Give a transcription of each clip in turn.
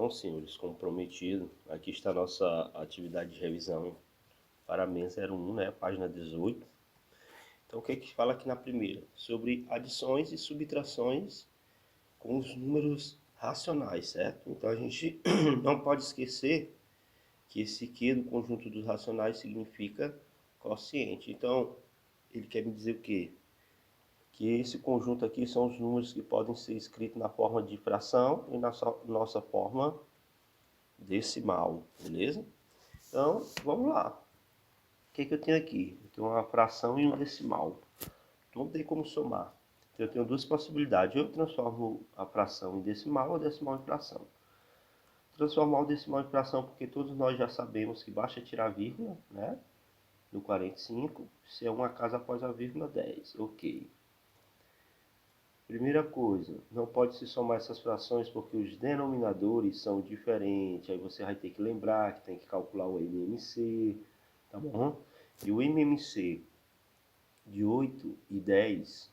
Então, senhores, como prometido, aqui está a nossa atividade de revisão para a MEN 01, né, página 18. Então, o que é que fala aqui na primeira? Sobre adições e subtrações com os números racionais, certo? Então, a gente não pode esquecer que esse Q do conjunto dos racionais significa quociente. Então, ele quer me dizer o quê? Que esse conjunto aqui são os números que podem ser escritos na forma de fração e na nossa forma decimal, beleza? Então, vamos lá. O que eu tenho aqui? Eu tenho uma fração e um decimal. Então, não tem como somar. Então, eu tenho duas possibilidades. Eu transformo a fração em decimal ou a decimal em fração. Transformar o decimal em fração porque todos nós já sabemos que basta tirar a vírgula, né? No 45, se é uma casa após a vírgula, 10. Ok. Primeira coisa, não pode se somar essas frações porque os denominadores são diferentes. Aí você vai ter que lembrar que tem que calcular o MMC, tá bom? E o MMC de 8 e 10,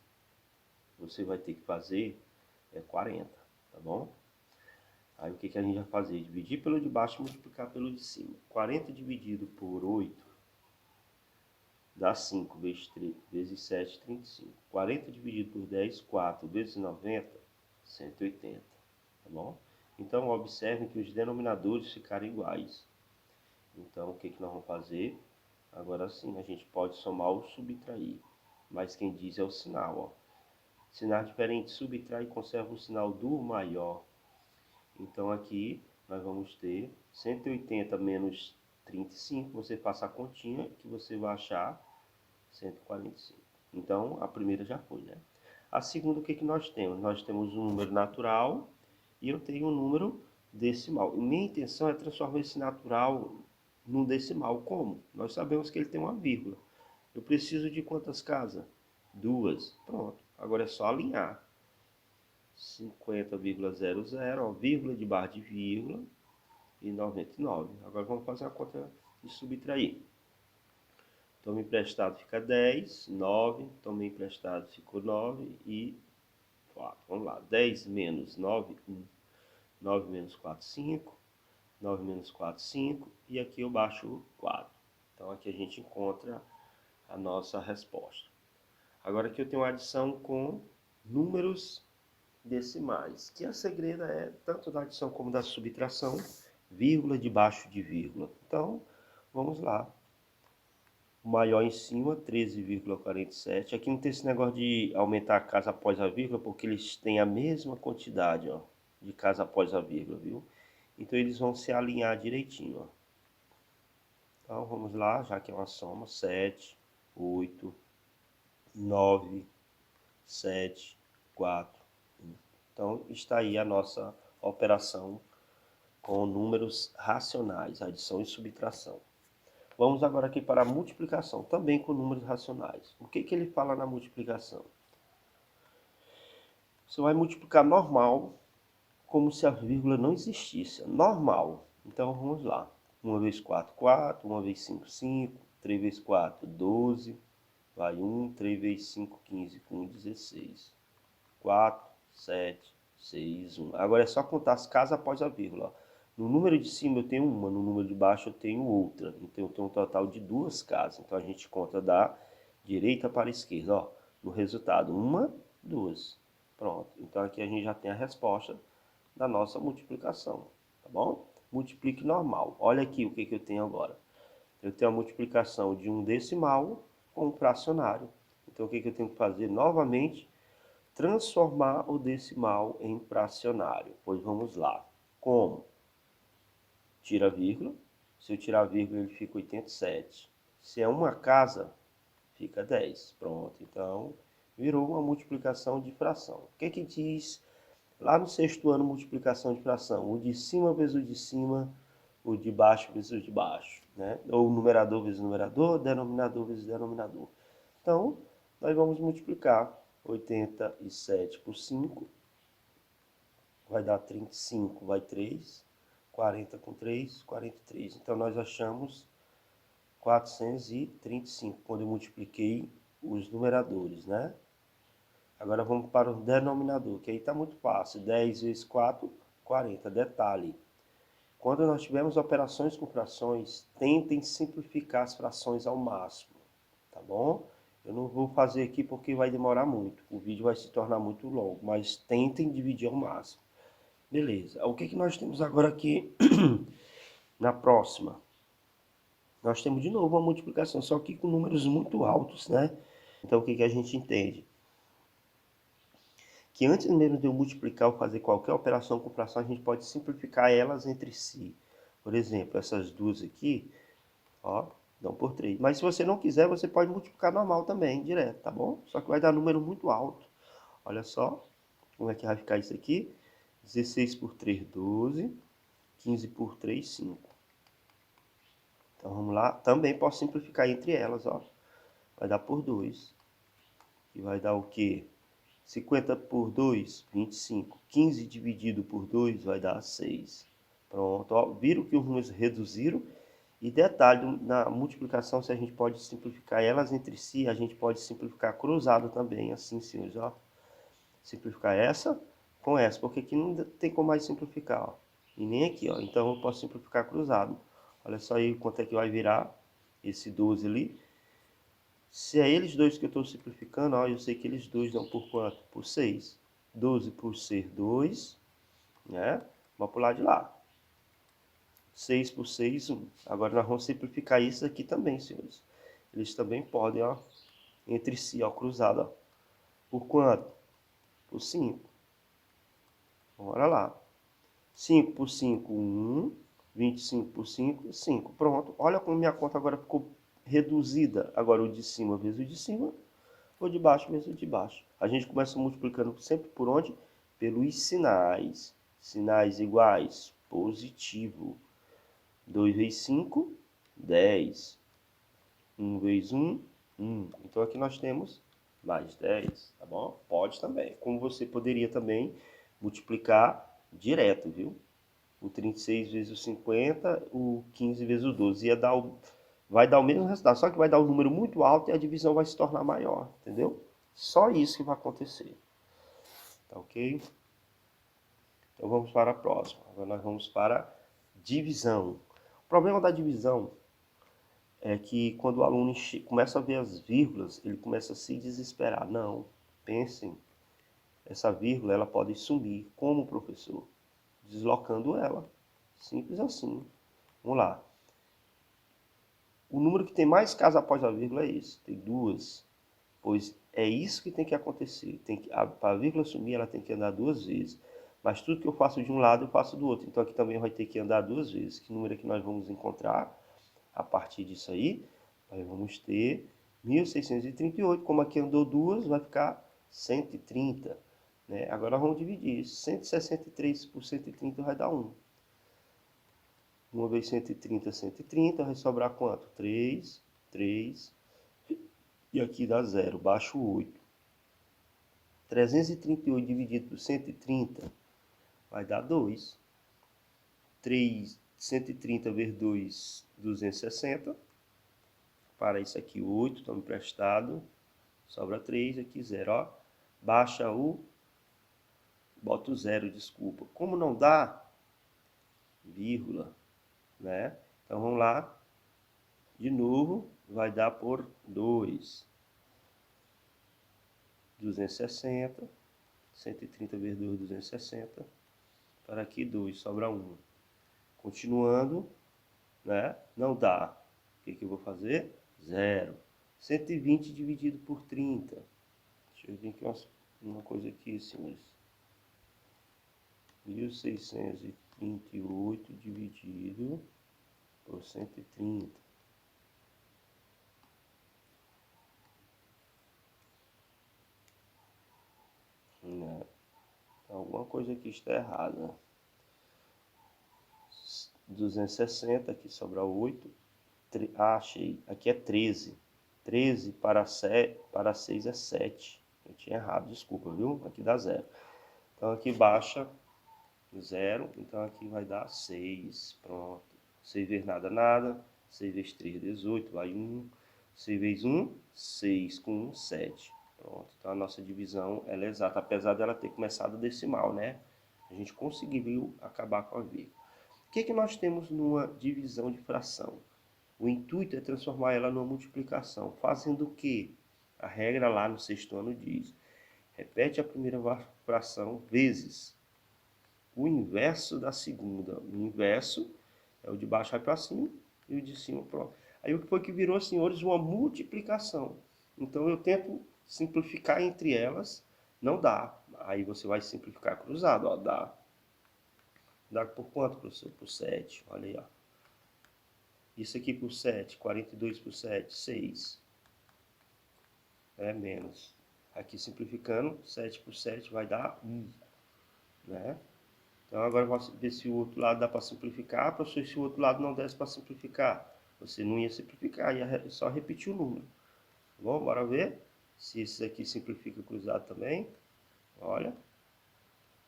você vai ter que fazer 40, tá bom? Aí o que a gente vai fazer? Dividir pelo de baixo e multiplicar pelo de cima. 40 dividido por 8 dá 5 vezes 3, vezes 7, 35. 40 dividido por 10, 4 vezes 90, 180. Tá bom? Então, observem que os denominadores ficaram iguais. Então, o que nós vamos fazer? Agora sim, a gente pode somar ou subtrair. Mas quem diz é o sinal, ó. Sinal diferente, subtrai e conserva o sinal do maior. Então, aqui nós vamos ter 180 menos 35. Você passa a continha que você vai achar 145. Então, a primeira já foi, né? A segunda, o que nós temos? Nós temos um número natural e eu tenho um número decimal. E minha intenção é transformar esse natural num decimal. Como? Nós sabemos que ele tem uma vírgula. Eu preciso de quantas casas? 2. Pronto. Agora é só alinhar. 50,00, ó, vírgula de barra de vírgula e 99. Agora vamos fazer a conta de subtrair. Tome emprestado fica 10, 9, tome emprestado ficou 9 e 4. Vamos lá, 10 menos 9, 1. 9 menos 4, 5. 9 menos 4, 5. E aqui eu baixo 4. Então aqui a gente encontra a nossa resposta. Agora aqui eu tenho uma adição com números decimais, que a segredo é tanto da adição como da subtração, vírgula debaixo de vírgula. Então, vamos lá. O maior em cima, 13,47. Aqui não tem esse negócio de aumentar a casa após a vírgula, porque eles têm a mesma quantidade, ó, de casa após a vírgula, viu? Então eles vão se alinhar direitinho, ó. Então vamos lá, já que é uma soma, 7, 8, 9, 7, 4, 1. Então está aí a nossa operação com números racionais, adição e subtração. Vamos agora aqui para a multiplicação, também com números racionais. O que ele fala na multiplicação? Você vai multiplicar normal, como se a vírgula não existisse. Normal. Então vamos lá. 1 vezes 4, 4. 1 vezes 5, 5. 3 vezes 4, 12. Vai 1. 3 vezes 5, 15. Com 16. 4, 7, 6, 1. Agora é só contar as casas após a vírgula. No número de cima eu tenho uma, no número de baixo eu tenho outra. Então eu tenho um total de 2 casas. Então a gente conta da direita para a esquerda. Ó, no resultado, 1, 2. Pronto. Então aqui a gente já tem a resposta da nossa multiplicação. Tá bom? Multiplique normal. Olha aqui o que eu tenho agora. Eu tenho a multiplicação de um decimal com um fracionário. Então o que eu tenho que fazer novamente? Transformar o decimal em fracionário. Pois vamos lá. Como? Tira a vírgula. Se eu tirar a vírgula, ele fica 87. Se é uma casa, fica 10. Pronto. Então, virou uma multiplicação de fração. O que diz lá no sexto ano, multiplicação de fração? O de cima vezes o de cima, o de baixo vezes o de baixo, né? Ou numerador vezes numerador, denominador vezes denominador. Então, nós vamos multiplicar 87 por 5, vai dar 35, vai 3, 40 com 3, 43. Então, nós achamos 435, quando eu multipliquei os numeradores, né? Agora vamos para o denominador, que aí está muito fácil. 10 vezes 4, 40. Detalhe, Quando nós tivermos operações com frações, tentem simplificar as frações ao máximo, tá bom? Eu não vou fazer aqui porque vai demorar muito, o vídeo vai se tornar muito longo, mas tentem dividir ao máximo. Beleza, o que que nós temos agora aqui na próxima? Nós temos de novo uma multiplicação, só que com números muito altos, né? Então o que que a gente entende? Que antes mesmo de eu multiplicar ou fazer qualquer operação com fração, a gente pode simplificar elas entre si. Por exemplo, essas duas aqui, ó, dão por 3. Mas se você não quiser, você pode multiplicar normal também, direto, tá bom? Só que vai dar número muito alto. Olha só, como é que vai ficar isso aqui? 16 por 3, 12. 15 por 3, 5. Então vamos lá. Também posso simplificar entre elas, ó. Vai dar por 2. Que vai dar o quê? 50 por 2, 25. 15 dividido por 2 vai dar 6. Pronto, ó. Viram que os números reduziram? E detalhe, na multiplicação, se a gente pode simplificar elas entre si, a gente pode simplificar cruzado também, assim, senhores, ó. Simplificar essa com essa, porque aqui não tem como mais simplificar, ó. E nem aqui, ó. Então eu posso simplificar cruzado. Olha só aí quanto é que vai virar esse 12 ali. Se é eles dois que eu estou simplificando, ó, eu sei que eles dois dão por quanto? Por 6. 12 por ser 2, né? Vamos pular de lá. 6 por 6, 1. Agora nós vamos simplificar isso aqui também, senhores. Eles também podem, ó, entre si, ó, cruzado, ó. Por quanto? Por 5. Bora lá. 5 por 5, 1. 25 por 5, 5. Pronto. Olha como minha conta agora ficou reduzida. Agora o de cima vezes o de cima, o de baixo vezes o de baixo. A gente começa multiplicando sempre por onde? Pelos sinais. Sinais iguais, positivo. 2 vezes 5, 10. 1 vezes 1, 1. Então aqui nós temos mais 10, tá bom? Pode também. Como você poderia também multiplicar direto, viu? O 36 vezes o 50, o 15 vezes o 12. Vai dar o mesmo resultado, só que vai dar um número muito alto e a divisão vai se tornar maior, entendeu? Só isso que vai acontecer. Tá ok? Então vamos para a próxima. Agora nós vamos para a divisão. O problema da divisão é que quando o aluno começa a ver as vírgulas, ele começa a se desesperar. Não, pensem, essa vírgula ela pode sumir. Como, professor? Deslocando ela. Simples assim. Vamos lá. O número que tem mais casas após a vírgula é esse. Tem duas. Pois é isso que tem que acontecer. Para a vírgula sumir, ela tem que andar duas vezes. Mas tudo que eu faço de um lado, eu faço do outro. Então aqui também vai ter que andar duas vezes. Que número é que nós vamos encontrar? A partir disso aí, nós vamos ter 1638. Como aqui andou duas, vai ficar 130. Né? Agora nós vamos dividir isso. 163 por 130 vai dar 1. 1 vezes 130, 130. Vai sobrar quanto? 3, 3. E aqui dá 0. Baixo 8. 338 dividido por 130 vai dar 2. 130 vezes 2, 260. Para isso aqui 8, toma emprestado. Sobra 3, aqui 0, ó. Baixa o... Bota o 0, desculpa. Como não dá, vírgula, né? Então vamos lá. De novo, vai dar por 2. 260. 130 vezes 2, 260. Para aqui 2, sobra 1. Continuando, né? Não dá. O que eu vou fazer? 0. 120 dividido por 30. Deixa eu ver aqui uma coisa aqui, senhores. 1638 dividido por 130. Né? Alguma coisa aqui está errada. 260, aqui sobra 8. Achei. Aqui é 13. 13 para 6 é 7. Eu tinha errado, desculpa, viu? Aqui dá 0. Então aqui baixa 0. Então aqui vai dar 6. Pronto. 6 vezes nada, nada. 6 vezes 3, 18. Vai 1. 6 vezes 1, 6. Com 1, 7. Pronto. Então a nossa divisão ela é exata. Apesar dela ter começado decimal, né? A gente conseguiu acabar com a vírgula. que nós temos numa divisão de fração? O intuito é transformar ela numa multiplicação. Fazendo o quê? A regra lá no sexto ano diz: repete a primeira fração vezes o inverso da segunda. O inverso é o de baixo vai para cima e o de cima para. Aí o que foi que virou, senhores, uma multiplicação. Então eu tento simplificar entre elas, não dá. Aí você vai simplificar cruzado, ó, dá. Dá por quanto, professor? Por 7. Olha aí, ó. Isso aqui por 7, 42 por 7, 6. É menos. Aqui simplificando, 7 por 7 vai dar 1. Né? Então agora vamos ver se o outro lado dá para simplificar. Professor, se o outro lado não desse para simplificar, você não ia simplificar, ia só repetir o número. Bom, bora ver se esse aqui simplifica cruzado também. Olha,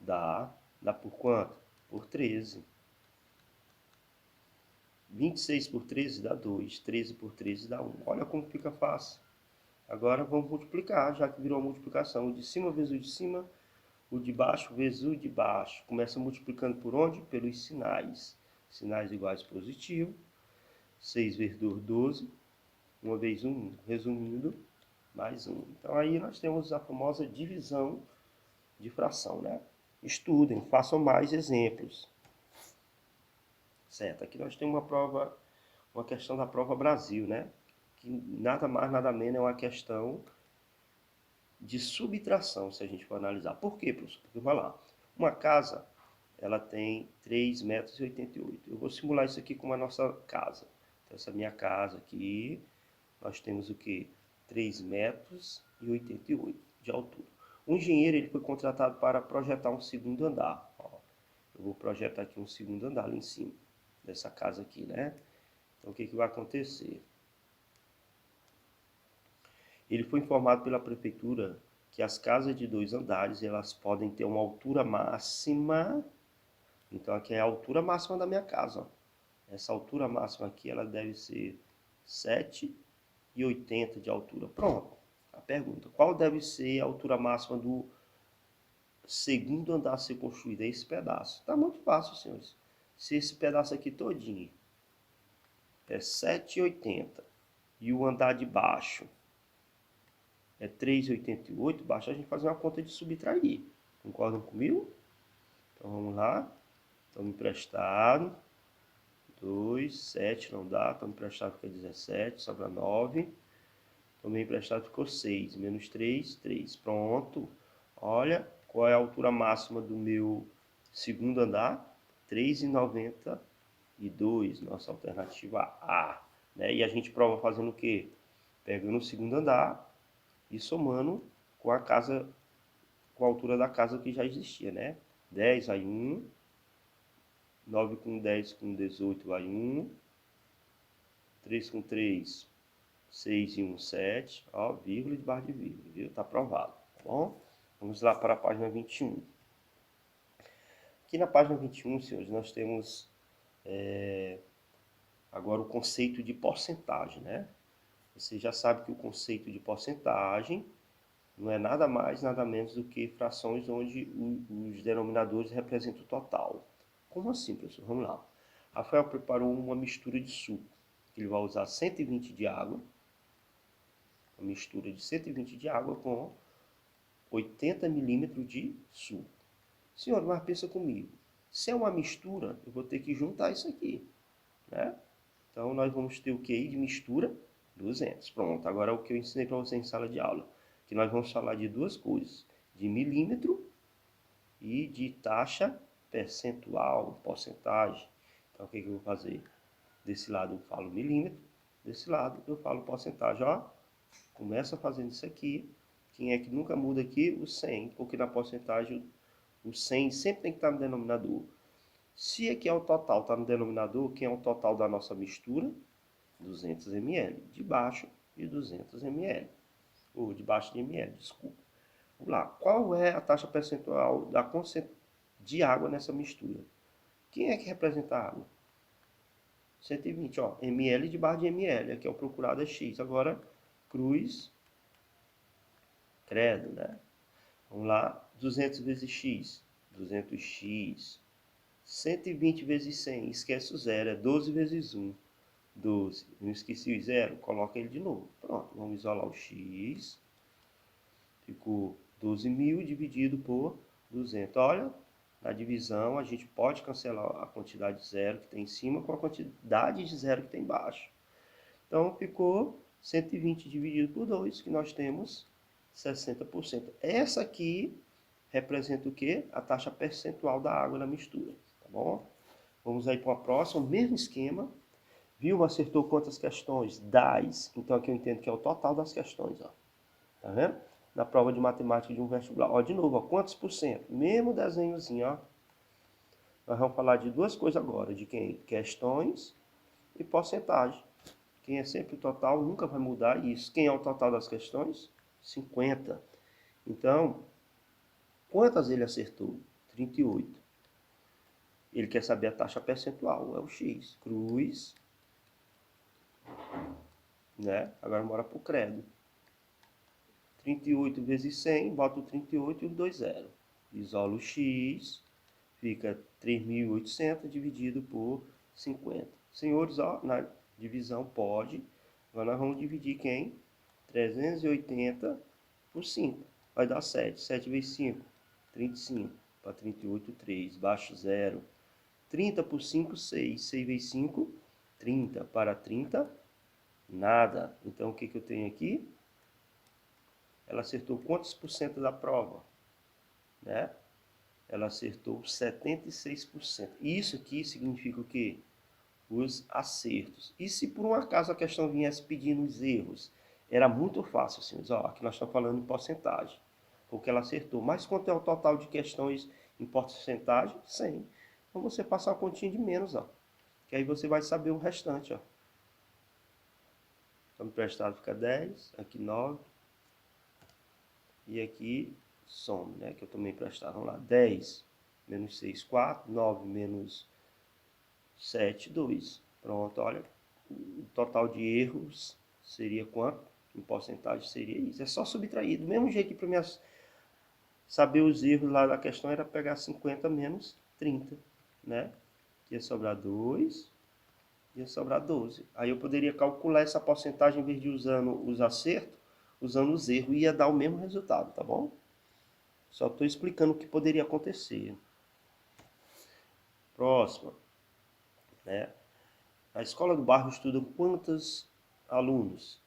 dá. Dá por quanto? Por 13. 26 por 13 dá 2. 13 por 13 dá 1. Olha como fica fácil. Agora vamos multiplicar, já que virou multiplicação. O de cima vezes o de cima, o de baixo vezes o de baixo. Começa multiplicando por onde? Pelos sinais. Sinais iguais positivo. 6 vezes 2, 12. 1 vezes 1, resumindo, mais 1. Então aí nós temos a famosa divisão de fração, né? Estudem, façam mais exemplos. Certo, aqui nós temos uma prova, uma questão da prova Brasil, né? Que nada mais, nada menos é uma questão de subtração, se a gente for analisar. Por quê, professor? Porque, vai lá, uma casa, ela tem 3,88 metros. Eu vou simular isso aqui com a nossa casa. Então, essa minha casa aqui, nós temos o quê? 3,88 metros de altura. O engenheiro ele foi contratado para projetar um segundo andar. Ó, eu vou projetar aqui um segundo andar ali em cima, dessa casa aqui, né? Então, o que vai acontecer? Ele foi informado pela prefeitura que as casas de 2 andares, elas podem ter uma altura máxima. Então, aqui é a altura máxima da minha casa. Ó. Essa altura máxima aqui, ela deve ser 7,80 de altura. Pronto. A pergunta, qual deve ser a altura máxima do segundo andar a ser construído? É esse pedaço. Está muito fácil, senhores. Se esse pedaço aqui todinho é 7,80 e o andar de baixo é 3,88, basta a gente fazer uma conta de subtrair. Concordam comigo? Então vamos lá. Estamos emprestado. 2, 7 não dá. Estamos emprestado fica 17, sobra 9. Tomei emprestado ficou 6. Menos 3, 3. Pronto. Olha qual é a altura máxima do meu segundo andar. 3,92. Nossa alternativa A. Né? E a gente prova fazendo o quê? Pegando o segundo andar e somando com a casa, com a altura da casa que já existia, né? 10 vai 1, 9 com 10 com 18 vai 1, 3 com 3, 6 e 1, 7, ó, vírgula e barra de vírgula, viu? Tá aprovado, tá bom? Vamos lá para a página 21. Aqui na página 21, senhores, nós temos agora o conceito de porcentagem, né? Você já sabe que o conceito de porcentagem não é nada mais, nada menos do que frações onde os denominadores representam o total. Como assim, professor? Vamos lá. Rafael preparou uma mistura de suco. Ele vai usar 120 de água, uma mistura de 120 de água com 80 milímetros de suco. Senhor, mas pensa comigo. Se é uma mistura, eu vou ter que juntar isso aqui, né? Então, nós vamos ter o que de mistura? 200. Pronto, agora é o que eu ensinei para você em sala de aula. Que nós vamos falar de duas coisas. De milímetro e de taxa percentual, porcentagem. Então, o que eu vou fazer? Desse lado eu falo milímetro, desse lado eu falo porcentagem. Ó, começa fazendo isso aqui. Quem é que nunca muda aqui? O 100, porque na porcentagem o 100 sempre tem que estar no denominador. Se aqui é o total, está no denominador, quem é o total da nossa mistura? 200 ml. De baixo e 200 ml. Ou de baixo de ml, desculpa. Vamos lá. Qual é a taxa percentual de água nessa mistura? Quem é que representa a água? 120, ó. ml de barra de ml. Aqui é o procurado é x. Agora, cruz, credo, né? Vamos lá. 200 vezes x. 200x 120 vezes 100, esquece o zero, é 12 vezes 1. 12. Não esqueci o zero? Coloca ele de novo. Pronto, vamos isolar o x. Ficou 12.000 dividido por 200. Olha, na divisão a gente pode cancelar a quantidade de zero que tem em cima com a quantidade de zero que tem embaixo. Então ficou 120 dividido por 2, que nós temos 60%. Essa aqui representa o quê? A taxa percentual da água na mistura, tá bom? Vamos aí para a próxima, mesmo esquema. Vilma acertou quantas questões? 10. Então aqui eu entendo que é o total das questões, ó. Tá vendo? Na prova de matemática de um vestibular. Ó, de novo, ó, quantos por cento? Mesmo desenhozinho, ó. Nós vamos falar de duas coisas agora, de quem? Questões e porcentagem. Quem é sempre o total nunca vai mudar isso. Quem é o total das questões? 50. Então, quantas ele acertou? 38. Ele quer saber a taxa percentual, é o X. Cruz, né? Agora bora para o credo. 38 vezes 100, bota o 38 e os dois zeros. Isola o X, fica 3.800 dividido por 50. Senhores, ó, na divisão pode. Agora nós vamos dividir quem? 380 por 5. Vai dar 7. 7 vezes 5, 35. Para 38, 3. Baixo 0. 30 por 5, 6. 6 vezes 5, 30. Para 30, nada. Então, o que eu tenho aqui? Ela acertou quantos por cento da prova? Né? Ela acertou 76%. Isso aqui significa o quê? Os acertos. E se por um acaso a questão viesse pedindo os erros? Era muito fácil, senhores. Ó, aqui nós estamos falando em porcentagem. Porque ela acertou. Mas quanto é o total de questões em porcentagem? 100. Então você passa uma continha de menos, ó. Que aí você vai saber o restante, ó. Então emprestado fica 10, aqui 9. E aqui some, né? Que eu tomei emprestado. Vamos lá. 10 menos 6, 4. 9 menos 7, 2. Pronto, olha. O total de erros seria quanto? Em porcentagem seria isso. É só subtrair. Do mesmo jeito que para mim saber os erros lá da questão era pegar 50 menos 30, né? Ia sobrar 2, ia sobrar 12. Aí eu poderia calcular essa porcentagem em vez de usando os acertos, usando os erros, ia dar o mesmo resultado, tá bom? Só estou explicando o que poderia acontecer. Próxima, né? A escola do bairro estuda quantos alunos?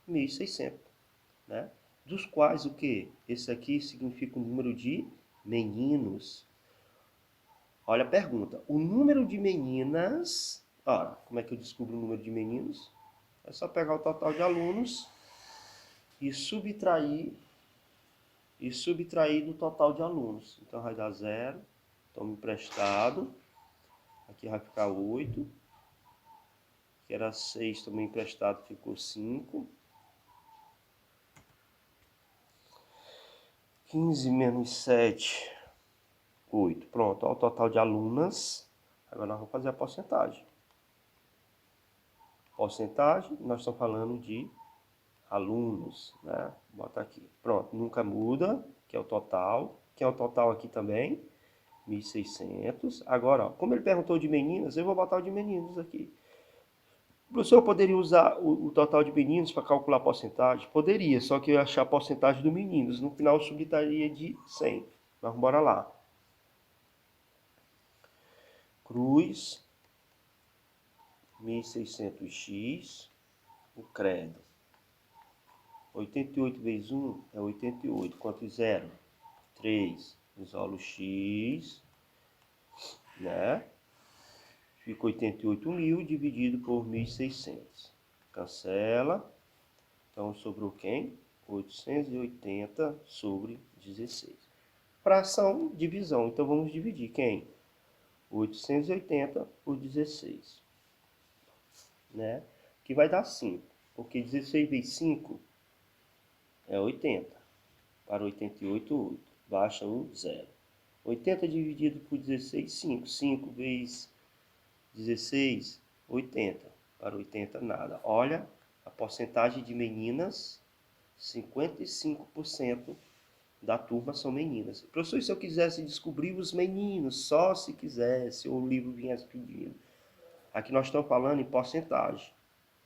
1.600, né? Dos quais o que? Esse aqui significa o número de meninos. Olha a pergunta. O número de meninas... Ora, como é que eu descubro o número de meninos? É só pegar o total de alunos e subtrair do total de alunos. Então vai dar 0. Toma emprestado. Aqui vai ficar 8. Que era 6, tomei emprestado, ficou 5. 15 menos 7, 8. Pronto, olha o total de alunas. Agora nós vamos fazer a porcentagem. Porcentagem, nós estamos falando de alunos, né? Bota aqui. Pronto, nunca muda, que é o total. Que é o total aqui também, 1.600. Agora, ó, como ele perguntou de meninas, eu vou botar o de meninos aqui. O professor poderia usar o total de meninos para calcular a porcentagem? Poderia, só que eu ia achar a porcentagem dos meninos. No final, eu subtraria de 100. Mas bora lá. Cruz, 1.600x, o credo. 88 vezes 1 é 88. Quanto 0? 3. Isola o x, né? Fica 88.000 dividido por 1.600. Cancela. Então, sobrou quem? 880 sobre 16. Fração, divisão. Então, vamos dividir quem? 880 por 16. Né? Que vai dar 5. Porque 16 vezes 5 é 80. Para 88, 8. Baixa um 0. 80 dividido por 16, 5. 5 vezes 16, 80. Para 80, nada. Olha a porcentagem de meninas, 55% da turma são meninas. Professor, e se eu quisesse descobrir os meninos, só se quisesse, ou o livro viesse pedindo? Aqui nós estamos falando em porcentagem.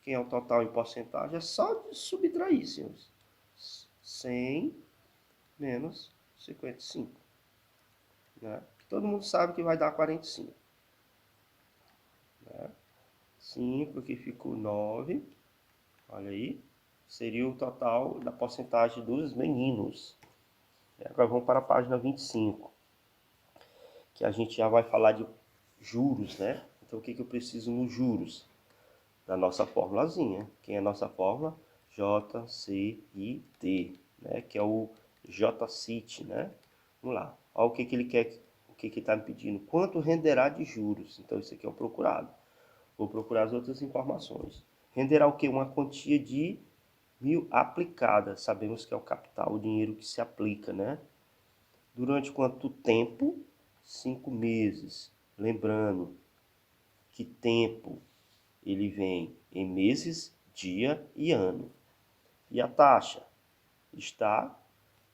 Quem é o total em porcentagem? É só subtrair, senhores. 100 menos 55. Né? Todo mundo sabe que vai dar 45. Né? 5 aqui ficou 9. Olha aí. Seria o total da porcentagem dos meninos. Agora vamos para a página 25. Que a gente já vai falar de juros, né? Então o que eu preciso nos juros? Da nossa formulazinha. Quem é a nossa fórmula? JCIT, né? Que é o JCIT, né? Vamos lá. Olha o que ele quer, o que ele está me pedindo. Quanto renderá de juros? Então isso aqui é o procurado. Vou procurar as outras informações. Renderá o quê? Uma quantia de 1.000 aplicada. Sabemos que é o capital, o dinheiro que se aplica, né? Durante quanto tempo? 5 meses. Lembrando que tempo ele vem em meses, dia e ano. E a taxa está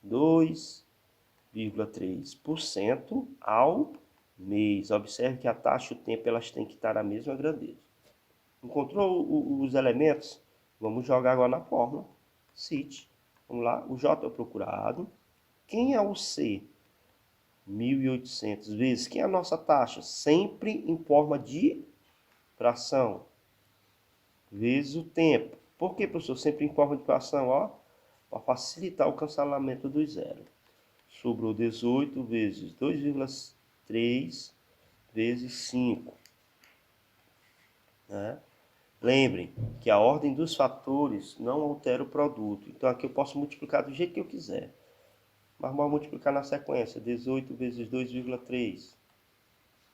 2,3% ao mês. Observe que a taxa e o tempo elas têm que estar na mesma grandeza. Encontrou os elementos? Vamos jogar agora na fórmula. CIT. Vamos lá. O J é o procurado. Quem é o C? 1.800 vezes. Quem é a nossa taxa? Sempre em forma de fração. Vezes o tempo. Por que, professor? Sempre em forma de fração, ó. Para facilitar o cancelamento do zero. Sobrou 18 vezes 2,3 vezes 5. Né? Lembrem que a ordem dos fatores não altera o produto. Então aqui eu posso multiplicar do jeito que eu quiser. Mas vamos multiplicar na sequência. 18 vezes 2,3.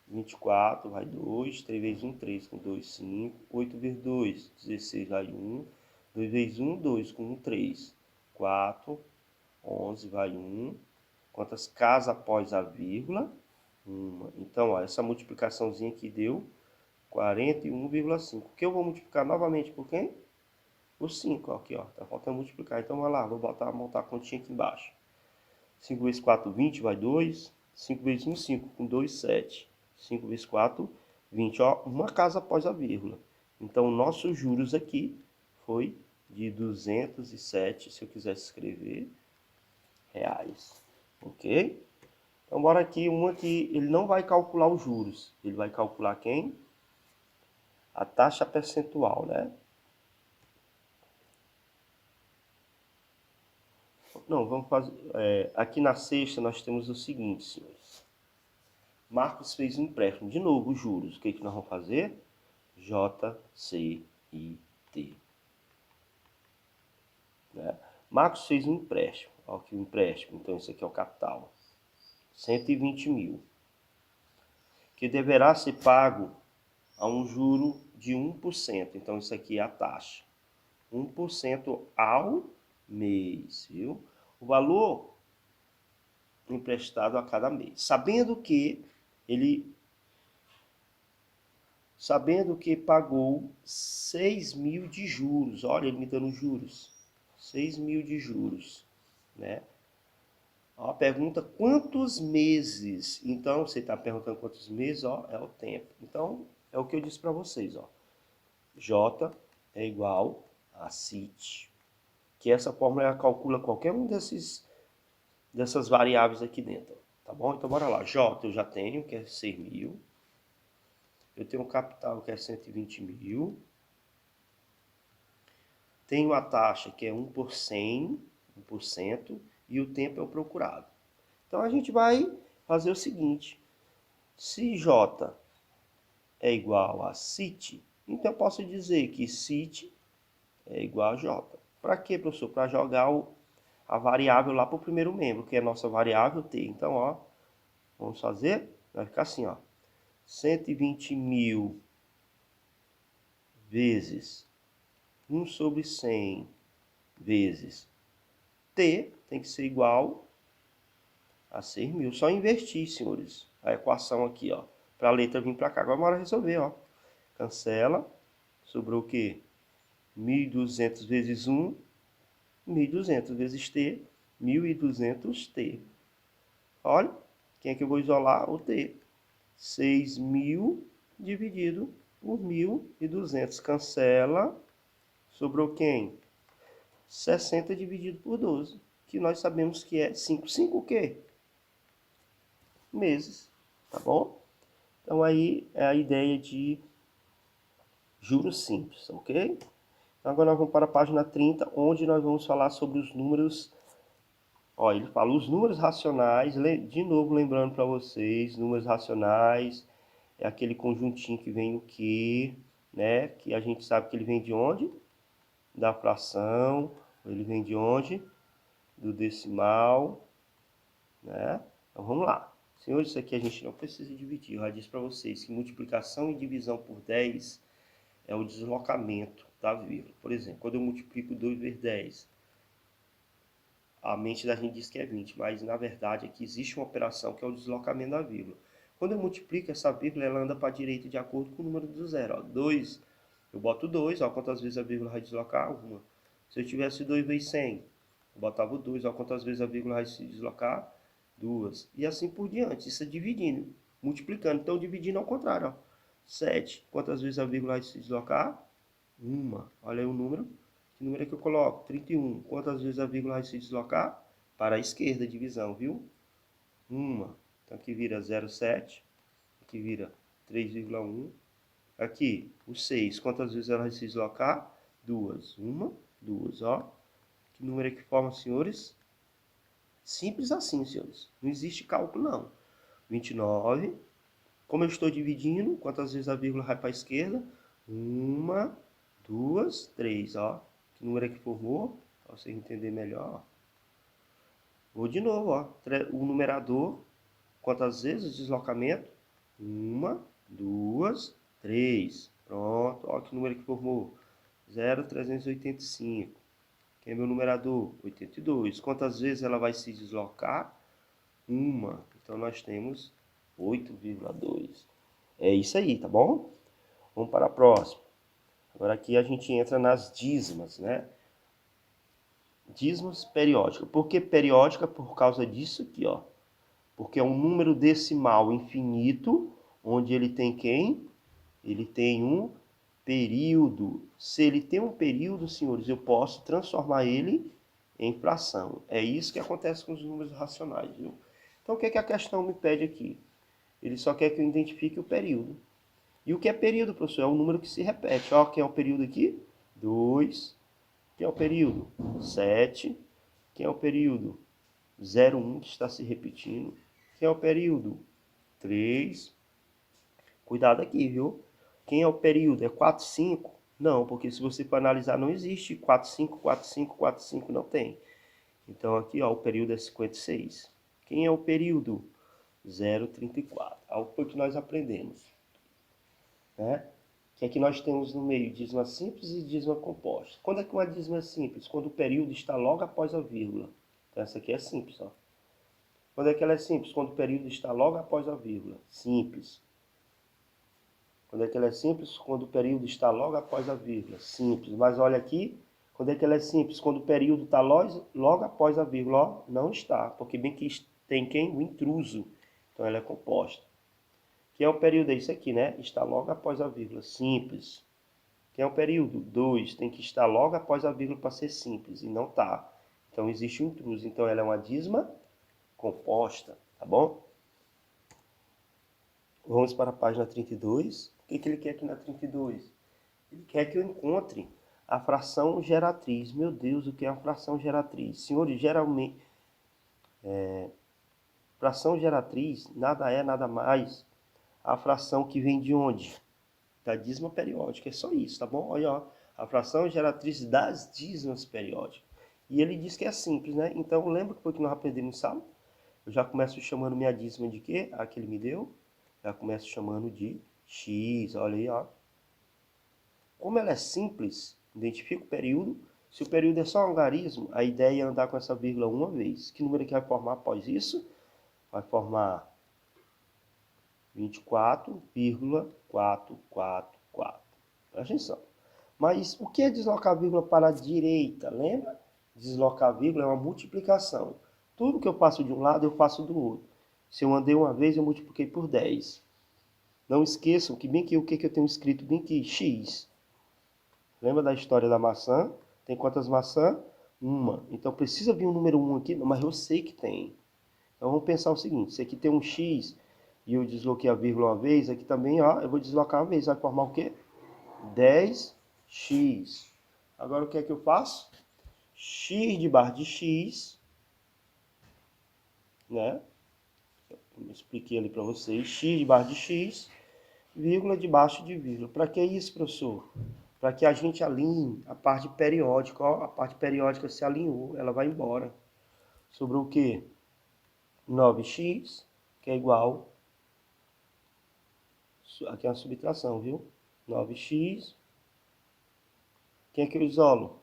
24 vai 2. 3 vezes 1, 3 com 2, 5. 8 vezes 2, 16 vai 1. 2 vezes 1, 2 com 1, 3. 4. 11 vai 1. Quantas casas após a vírgula? 1. Então, ó, essa multiplicaçãozinha aqui deu 41,5. O que eu vou multiplicar novamente por quem? Por 5. Ó, aqui, ó. Tá faltando multiplicar. Então, vai lá. Vou montar a continha aqui embaixo. 5 vezes 4, 20, vai 2. 5 vezes 1, 5. Com 2, 7. 5 vezes 4, 20. Ó, uma casa após a vírgula. Então, nossos juros aqui foi de 207, se eu quisesse escrever, reais. Ok? Então, bora aqui. Uma que ele não vai calcular os juros. Ele vai calcular quem? A taxa percentual, né? Não, vamos fazer... aqui na sexta nós temos o seguinte, senhores. Marcos fez um empréstimo. De novo, os juros. O que nós vamos fazer? JCIT. Né? Marcos fez um empréstimo. Olha aqui o empréstimo. Então, isso aqui é o capital. 120 mil. Que deverá ser pago a um juro de 1%. Então, isso aqui é a taxa. 1% ao mês, viu? O valor emprestado a cada mês. Sabendo que pagou 6 mil de juros. Olha, ele me dando juros. 6 mil de juros, né? Ó, pergunta quantos meses. Então, você está perguntando quantos meses, ó, é o tempo. Então, é o que eu disse para vocês, ó. J é igual a CIT, que essa fórmula ela calcula qualquer um dessas variáveis aqui dentro, tá bom? Então, bora lá. J eu já tenho, que é 6 mil. Eu tenho um capital, que é 120 mil. Tenho a taxa, que é 1 por 100, 1%, e o tempo é o procurado. Então, a gente vai fazer o seguinte. Se J é igual a CIT, então eu posso dizer que CIT é igual a J. Para quê, professor? Para jogar a variável lá para o primeiro membro, que é a nossa variável T. Então, ó, vamos fazer, vai ficar assim, ó. 120 mil vezes 1 sobre 100 vezes T tem que ser igual a 6 mil. Só invertir, senhores, a equação aqui, ó. Para a letra vir para cá. Agora bora resolver, ó. Cancela. Sobrou o quê? 1.200 vezes 1. 1.200 vezes T. 1.200t. Olha, quem é que eu vou isolar? O t. 6.000 dividido por 1.200. Cancela. Sobrou quem? 60 dividido por 12. Que nós sabemos que é 5. 5 o quê? Meses. Tá bom? Então aí é a ideia de juros simples, ok? Então agora nós vamos para a página 30, onde nós vamos falar sobre os números. Ó, ele fala os números racionais, de novo lembrando para vocês, números racionais é aquele conjuntinho que vem o quê, né? Que a gente sabe que ele vem de onde? Da fração, ele vem de onde? Do decimal, né? Então vamos lá. Senhores, isso aqui a gente não precisa dividir. Eu já disse para vocês que multiplicação e divisão por 10 é o deslocamento da vírgula. Por exemplo, quando eu multiplico 2 vezes 10, a mente da gente diz que é 20, mas na verdade aqui existe uma operação que é o deslocamento da vírgula. Quando eu multiplico essa vírgula, ela anda para a direita de acordo com o número do zero. Ó. 2, eu boto 2, ó, quantas vezes a vírgula vai deslocar? 1. Se eu tivesse 2 vezes 100, eu botava o 2, ó, quantas vezes a vírgula vai se deslocar? 2. E assim por diante, isso é dividindo, multiplicando. Então dividindo ao contrário, ó. 7, quantas vezes a vírgula vai se deslocar? 1. Olha aí o número. Que número é que eu coloco? 31. Quantas vezes a vírgula vai se deslocar? Para a esquerda, divisão, viu? 1. Então aqui vira 0,7. Aqui vira 3,1. Aqui, o 6. Quantas vezes ela vai se deslocar? 2. 1, 2, ó. Que número é que forma, senhores? Simples assim, senhores. Não existe cálculo, não. 29. Como eu estou dividindo, quantas vezes a vírgula vai para a esquerda? 1, 2, 3, ó. Que número é que formou? Para você entender melhor. Vou de novo, ó. O numerador, quantas vezes o deslocamento? 1, 2, 3. Pronto, ó que número que formou. 0,385. Quem é meu numerador? 82. Quantas vezes ela vai se deslocar? 1. Então nós temos 8,2. É isso aí, tá bom? Vamos para a próxima. Agora aqui a gente entra nas dízimas, né? Dízimas periódica. Por que periódica? Por causa disso aqui, ó. Porque é um número decimal infinito, onde ele tem quem? Ele tem um período. Se ele tem um período, senhores, eu posso transformar ele em fração. É isso que acontece com os números racionais, viu? Então o que é que a questão me pede aqui? Ele só quer que eu identifique o período. E o que é período, professor? É um número que se repete. Ó, quem é o período aqui? 2. Quem é o período? 7. Quem é o período? 0,1, que está se repetindo. Quem é o período? 3. Cuidado aqui, viu? Quem é o período? É 4, 5? Não, porque se você for analisar, não existe 4, 5, 4, 5, 4, 5, não tem. Então aqui, ó, o período é 56. Quem é o período? 0,34. Algo foi que nós aprendemos, né? Que aqui nós temos no meio dízima simples e dízima composta. Quando é que uma dízima é simples? Quando o período está logo após a vírgula. Então essa aqui é simples, ó. Quando é que ela é simples? Quando o período está logo após a vírgula. Simples. Quando é que ela é simples? Quando o período está logo após a vírgula. Simples. Mas olha aqui. Quando é que ela é simples? Quando o período está logo após a vírgula. Ó, não está. Porque bem que tem quem? O intruso. Então ela é composta. Que é o período? É isso aqui, né? Está logo após a vírgula. Simples. Que é o período? 2. Tem que estar logo após a vírgula para ser simples. E não está. Então existe um intruso. Então ela é uma dízima composta. Tá bom? Vamos para a página 32. O que ele quer aqui na 32? Ele quer que eu encontre a fração geratriz. Meu Deus, o que é a fração geratriz? Senhores, geralmente, fração geratriz nada é, nada mais a fração que vem de onde? Da dízima periódica. É só isso, tá bom? Olha, ó, a fração geratriz das dízimas periódicas. E ele diz que é simples, né? Então, lembra que foi que nós aprendemos em sala? Eu já começo chamando minha dízima de quê? A que ele me deu. Já começo chamando de x. Olha aí, ó. Como ela é simples, identifica o período. Se o período é só um algarismo, a ideia é andar com essa vírgula uma vez. Que número que vai formar após isso? Vai formar 24,444. Presta atenção. Mas o que é deslocar a vírgula para a direita? Lembra? Deslocar a vírgula é uma multiplicação. Tudo que eu faço de um lado, eu faço do outro. Se eu andei uma vez, eu multipliquei por 10. Não esqueçam que bem aqui, o que eu tenho escrito bem aqui? X. Lembra da história da maçã? Tem quantas maçãs? Uma. Então precisa vir um número 1 aqui, mas eu sei que tem. Então vamos pensar o seguinte, se aqui tem um X e eu desloquei a vírgula uma vez, aqui também, ó, eu vou deslocar uma vez, vai formar o quê? 10x. Agora o que é que eu faço? X de barra de x, né? Eu expliquei ali para vocês, x de barra de x, vírgula debaixo de vírgula. Para que isso, professor? Para que a gente alinhe a parte periódica, ó, a parte periódica se alinhou, ela vai embora. Sobrou o quê? 9x, que é igual, aqui é uma subtração, viu? 9x, quem é que eu isolo?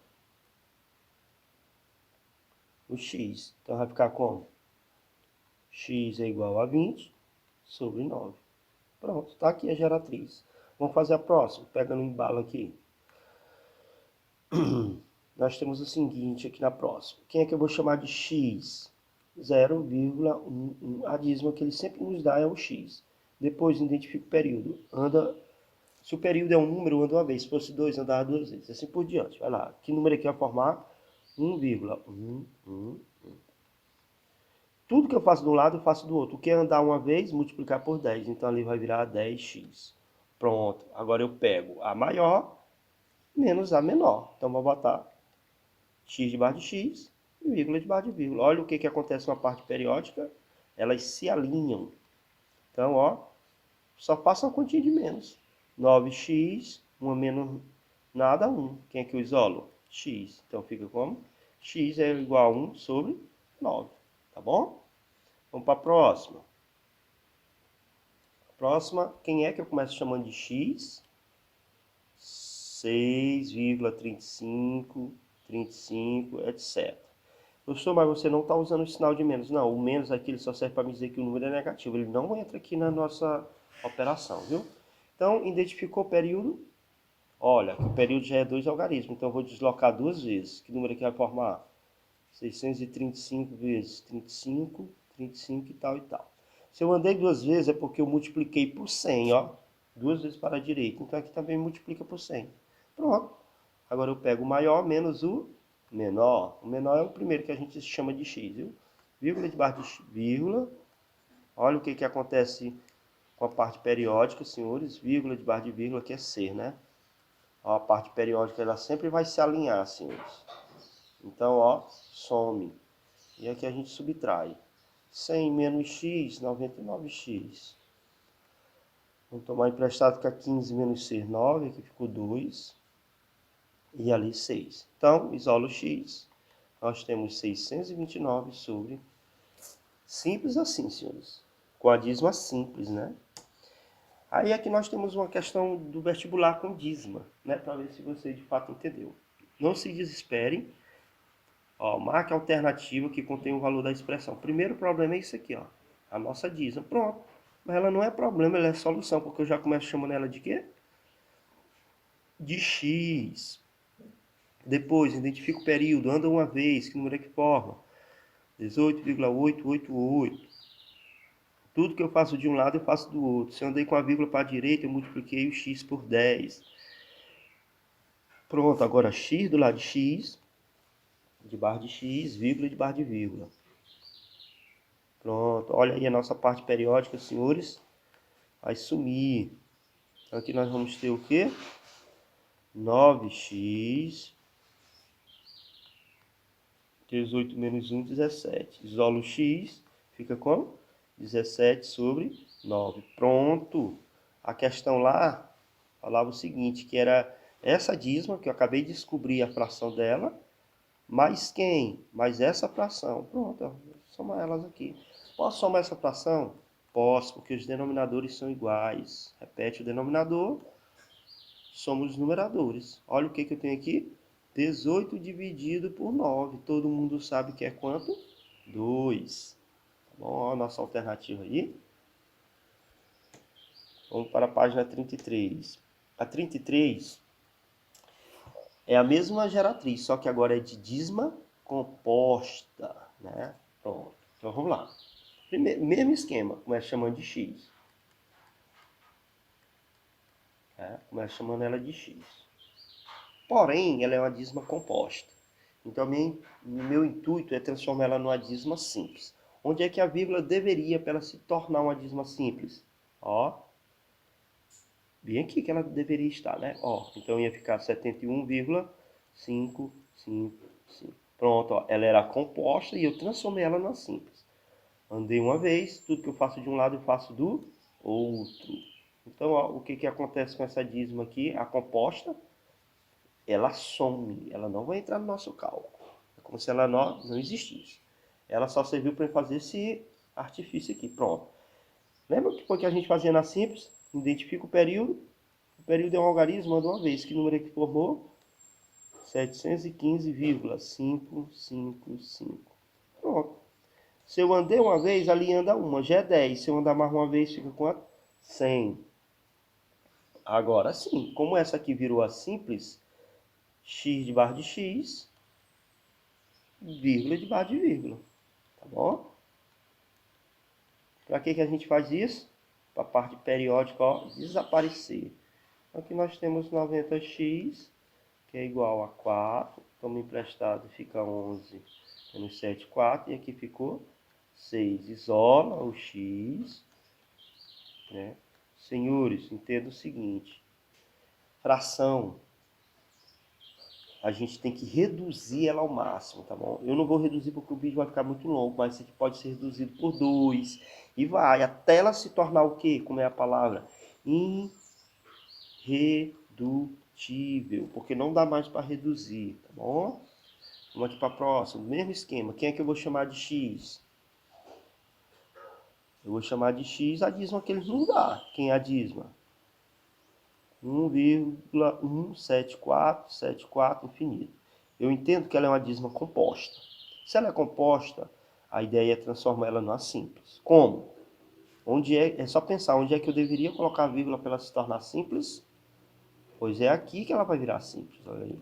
O x. Então vai ficar como? X é igual a 20 sobre 9. Pronto, está aqui a geratriz. Vamos fazer a próxima, pega no embalo aqui. Nós temos o seguinte aqui na próxima. Quem é que eu vou chamar de x? 0,11. A dízima que ele sempre nos dá é o x. Depois identifica o período. Se o período é um número, anda uma vez. Se fosse 2, andava 2 vezes. Assim por diante. Vai lá. Que número aqui vai formar? 1,1. Tudo que eu faço de um lado, eu faço do outro. O que é andar uma vez, multiplicar por 10. Então ali vai virar 10x. Pronto. Agora eu pego a maior menos a menor. Então vou botar x de barra de x e vírgula de barra de vírgula. Olha o que acontece com a parte periódica. Elas se alinham. Então, ó, só passa uma quantia de menos. 9x, uma menos nada, 1. Quem é que eu isolo? X. Então fica como? X é igual a 1 sobre 9. Tá bom? Vamos para a próxima. Próxima, quem é que eu começo chamando de x? 6,35, 35, etc. Professor, mas você não está usando o sinal de menos. Não, o menos aqui ele só serve para me dizer que o número é negativo. Ele não entra aqui na nossa operação, viu? Então, identificou o período? Olha, o período já é 2 algarismos. Então, eu vou deslocar 2 vezes. Que número aqui vai formar? 635 vezes 35, 35 e tal e tal. Se eu andei 2 vezes é porque eu multipliquei por 100, ó. 2 vezes para a direita. Então, aqui também multiplica por 100. Pronto. Agora eu pego o maior menos o menor. O menor é o primeiro que a gente chama de x, viu? Vírgula de barra de vírgula. Olha o que acontece com a parte periódica, senhores. Vírgula de barra de vírgula, que é ser, né? Ó, a parte periódica ela sempre vai se alinhar, senhores. Então, ó, some. E aqui a gente subtrai. 100 menos x, 99x. Vamos tomar emprestado que a 15 menos 6, 9. Aqui ficou 2. E ali 6. Então, isola o x. Nós temos 629 sobre... Simples assim, senhores. Com a dízima simples, né? Aí aqui nós temos uma questão do vestibular com dízima, né? Para ver se você de fato entendeu. Não se desesperem. Ó, marque a alternativa que contém o valor da expressão. O primeiro problema é isso aqui, ó. A nossa dízima. Pronto. Mas ela não é problema, ela é solução. Porque eu já começo chamando ela de quê? De x. Depois, identifica o período. Anda uma vez. Que número é que forma? 18,888. Tudo que eu faço de um lado, eu faço do outro. Se eu andei com a vírgula para a direita, eu multipliquei o x por 10. Pronto, agora x do lado de x, de barra de x, vírgula de barra de vírgula. Pronto, olha aí a nossa parte periódica, senhores. Vai sumir. Então aqui nós vamos ter o quê? 9x, 18 menos 1, 17. Isola o x, fica como? 17 sobre 9. Pronto. A questão lá falava o seguinte, que era essa dízima, que eu acabei de descobrir a fração dela, mais quem? Mais essa fração. Pronto, vou somar elas aqui. Posso somar essa fração? Posso, porque os denominadores são iguais. Repete o denominador, somos os numeradores. Olha o que eu tenho aqui. 18 dividido por 9. Todo mundo sabe que é quanto? 2. Tá bom? Olha a nossa alternativa aí. Vamos para a página 33. A 33 é a mesma geratriz, só que agora é de dízima composta, né? Pronto. Então vamos lá. Primeiro, mesmo esquema, começa chamando de x. Né? Começa chamando ela de x. Porém, ela é uma dízima composta. Então, meu intuito é transformar ela numa dízima simples. Onde é que a vírgula deveria para ela se tornar uma dízima simples? Ó, bem aqui que ela deveria estar, né? Ó, então ia ficar 71,555. Pronto, ó, ela era composta e eu transformei ela numa simples. Andei uma vez, tudo que eu faço de um lado eu faço do outro. Então, ó, o que acontece com essa dízima aqui? A composta, ela some, ela não vai entrar no nosso cálculo. É como se ela não existisse. Ela só serviu para fazer esse artifício aqui, pronto. Lembra que foi que a gente fazia na simples? Identifica o período é um algarismo, manda uma vez. Que número é que formou? 715,555. Pronto. Se eu andei uma vez, ali anda uma, já é 10. Se eu andar mais uma vez, fica quanto? 100. Agora sim, como essa aqui virou a simples, x de barra de x, vírgula de barra de vírgula. Tá bom? Para que a gente faz isso? Para a parte periódica, ó, desaparecer. Aqui nós temos 90x, que é igual a 4. Toma emprestado, fica 11 menos 7, 4. E aqui ficou 6. Isola o x. Né? Senhores, entenda o seguinte. Fração, a gente tem que reduzir ela ao máximo, tá bom? Eu não vou reduzir porque o vídeo vai ficar muito longo, mas isso aqui pode ser reduzido por 2. E vai, até ela se tornar o quê? Como é a palavra? Irredutível, porque não dá mais para reduzir, tá bom? Vamos aqui para a próxima, mesmo esquema. Quem é que eu vou chamar de x? Eu vou chamar de x a dízima que eles não dá. Quem é a dízima? 1,17474 infinito. Eu entendo que ela é uma dízima composta. Se ela é composta, a ideia é transformar ela numa simples. Como? É só pensar onde é que eu deveria colocar a vírgula para ela se tornar simples? Pois é aqui que ela vai virar simples, olha aí.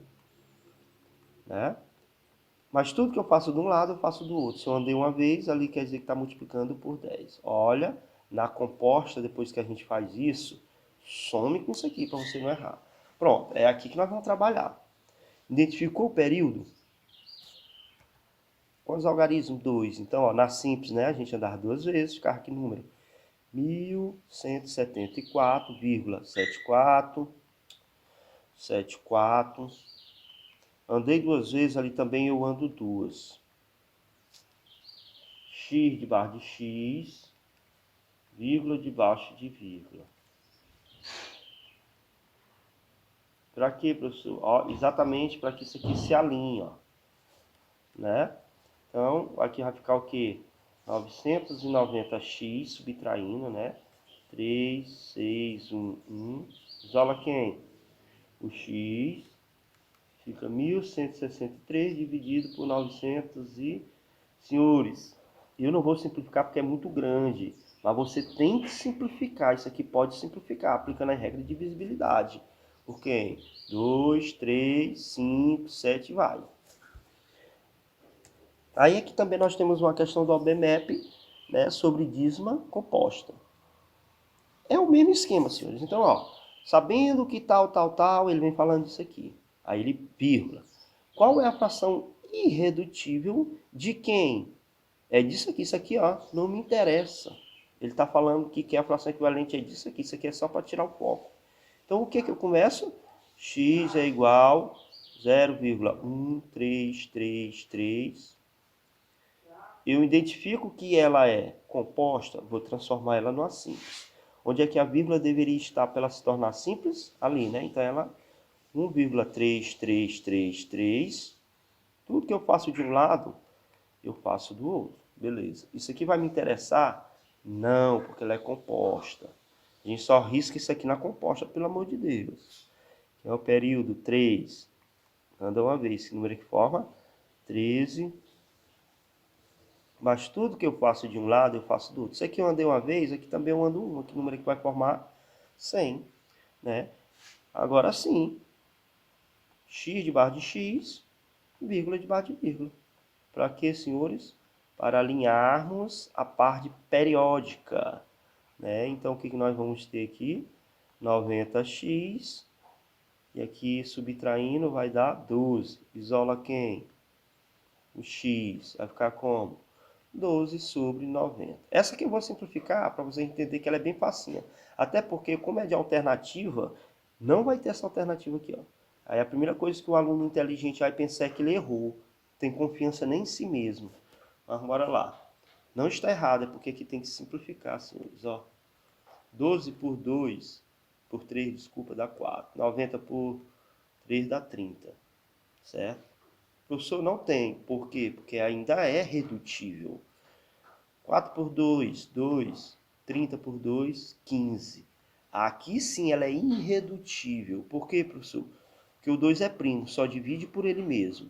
Né? Mas tudo que eu faço de um lado, eu faço do outro. Se eu andei uma vez, ali quer dizer que está multiplicando por 10. Olha, na composta, depois que a gente faz isso, some com isso aqui para você não errar. Pronto, é aqui que nós vamos trabalhar. Identificou o período? Quantos algarismos? 2. Então, ó, na simples, né, a gente andava duas vezes, ficava que número? 1174,74. Andei duas vezes, ali também eu ando duas. X de barra de x, vírgula debaixo de vírgula. Para quê, professor? Ó, exatamente para que isso aqui se alinhe, ó. Né? Então, aqui vai ficar o quê? 990x, subtraindo, né? 3, 6, 1, 1. Isola quem? O x. Fica 1163 dividido por 900 e... Senhores, eu não vou simplificar porque é muito grande. Mas você tem que simplificar. Isso aqui pode simplificar, aplicando a regra de divisibilidade. Por quê? 2, 3, 5, 7, vai. Aí aqui também nós temos uma questão do OBMAP, né, sobre dízima composta. É o mesmo esquema, senhores. Então, ó, sabendo que tal, ele vem falando isso aqui. Aí ele, vírgula. Qual é a fração irredutível de quem? É disso aqui, isso aqui, ó, não me interessa. Ele está falando que a fração equivalente é disso aqui, isso aqui é só para tirar o foco. Então, o que eu começo? X é igual a 0,1333. Eu identifico que ela é composta, vou transformar ela numa simples. Onde é que a vírgula deveria estar para ela se tornar simples? Ali, né? Então, ela 1,3333. Tudo que eu faço de um lado, eu faço do outro. Beleza. Isso aqui vai me interessar? Não, porque ela é composta. A gente só risca isso aqui na composta, pelo amor de Deus. Que é o período 3. Anda uma vez. Que número que forma? 13. Mas tudo que eu faço de um lado, eu faço do outro. Isso aqui eu andei uma vez, aqui também eu ando uma. Que número que vai formar? 100. Né? Agora sim. X de barra de x, vírgula de barra de vírgula. Para quê, senhores? Para alinharmos a parte periódica, né? Então, o que nós vamos ter aqui? 90x, e aqui subtraindo vai dar 12. Isola quem? O x. Vai ficar como? 12 sobre 90. Essa aqui eu vou simplificar para você entender que ela é bem facinha. Até porque, como é de alternativa, não vai ter essa alternativa aqui, ó. Aí a primeira coisa que o aluno inteligente vai pensar é que ele errou. Tem confiança nem em si mesmo. Mas bora lá. Não está errado, é porque aqui tem que simplificar, senhores. Ó. 12 por 2, por 3, desculpa, dá 4. 90 por 3 dá 30. Certo? Professor, não tem. Por quê? Porque ainda é redutível. 4 por 2, 2. 30 por 2, 15. Aqui sim ela é irredutível. Por quê, professor? Porque o 2 é primo, só divide por ele mesmo.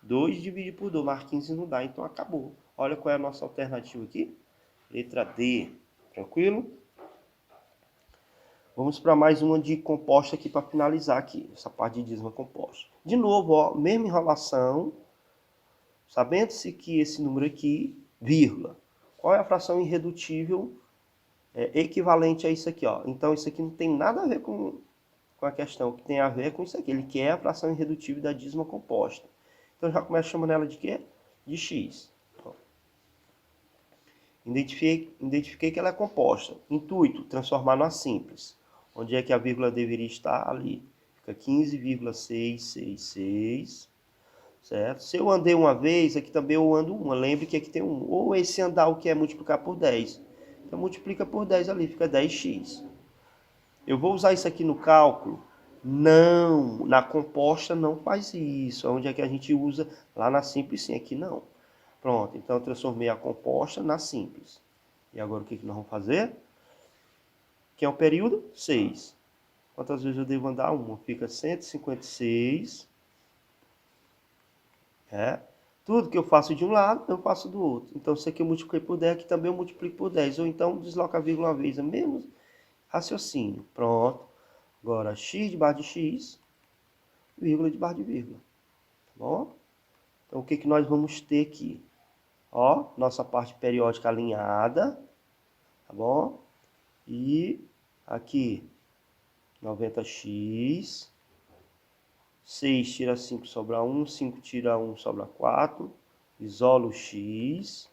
2 divide por 2, mas 15 não dá, então acabou. Olha qual é a nossa alternativa aqui. Letra D. Tranquilo? Vamos para mais uma de composta aqui para finalizar aqui. Essa parte de dízima composta. De novo, ó, mesma enrolação. Sabendo-se que esse número aqui, vírgula. Qual é a fração irredutível equivalente a isso aqui? Ó? Então isso aqui não tem nada a ver com a questão. O que tem a ver com isso aqui. Ele quer a fração irredutível da dízima composta. Então já começa chamando ela de quê? De x. Identifiquei que ela é composta. Intuito, transformar numa simples. Onde é que a vírgula deveria estar? Ali. Fica 15,666. Certo? Se eu andei uma vez, aqui também eu ando uma. Lembre que aqui tem um. Ou esse andar o que é multiplicar por 10. Então multiplica por 10 ali, fica 10x. Eu vou usar isso aqui no cálculo? Não, na composta não faz isso. Onde é que a gente usa? Lá na simples sim, aqui não. Pronto, então eu transformei a composta na simples. E agora o que nós vamos fazer? Que é o período? 6. Quantas vezes eu devo andar? Uma. Fica 156. Tudo que eu faço de um lado, eu faço do outro. Então, se aqui eu multipliquei por 10, aqui também eu multiplico por 10. Ou então, desloca a vírgula uma vez. É o mesmo raciocínio. Pronto. Agora, x debaixo de x, vírgula debaixo de vírgula. Tá bom? Então, o que nós vamos ter aqui? Ó, nossa parte periódica alinhada. Tá bom? E aqui, 90x. 6 tira 5, sobra 1. 5 tira 1, sobra 4. Isola o x.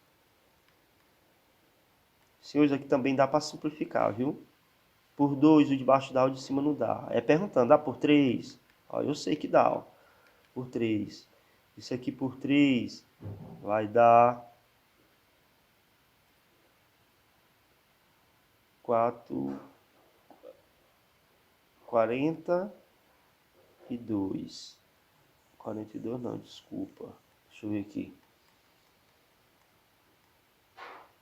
Senhores, aqui também dá para simplificar, viu? Por 2, o de baixo dá, o de cima não dá. É perguntando, dá por 3? Ó, eu sei que dá, ó. Por 3. Isso aqui por 3 vai dar 4, 42. 42 não, desculpa. Deixa eu ver aqui.